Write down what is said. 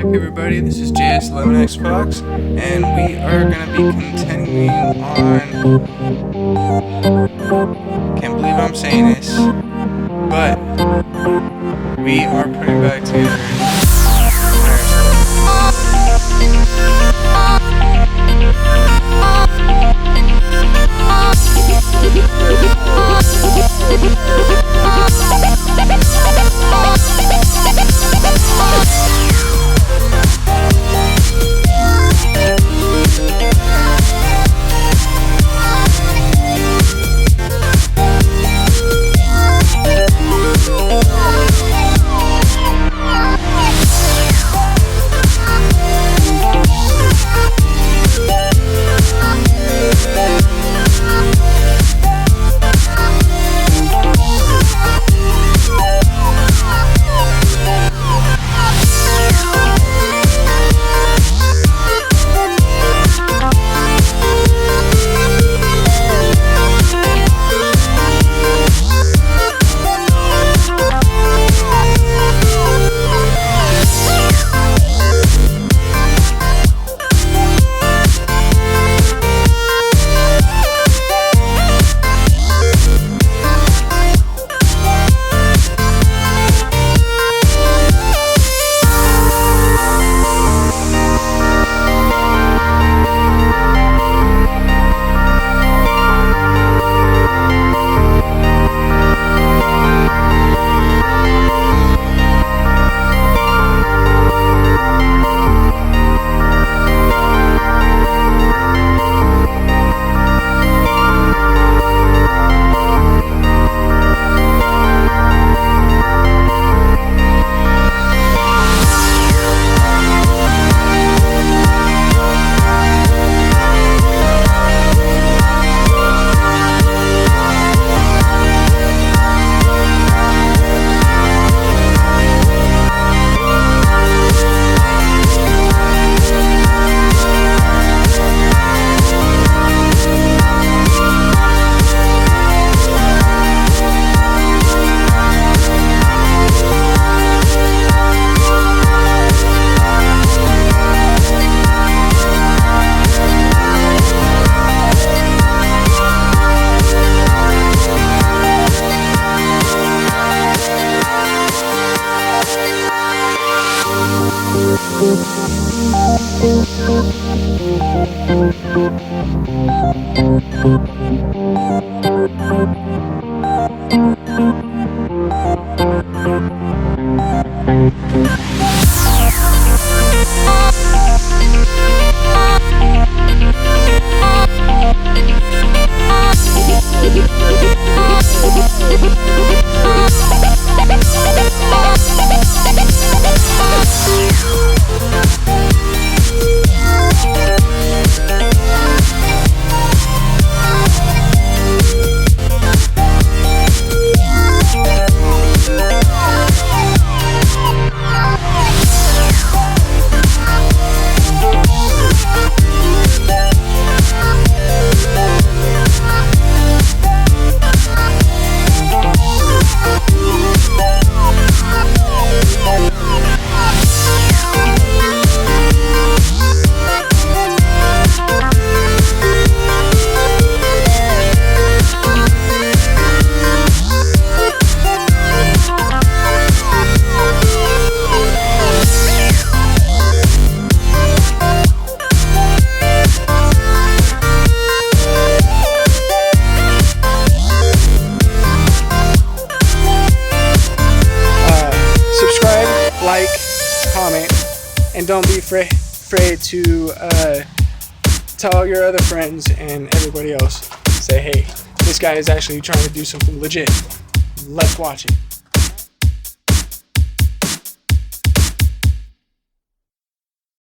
back, everybody. This is JS11Xbox, and we are going to be continuing on. Can't believe I'm saying this, but we are putting back together like, comment, and don't be afraid to tell your other friends and everybody else. Say, hey, this guy is actually trying to do something legit. Let's watch it.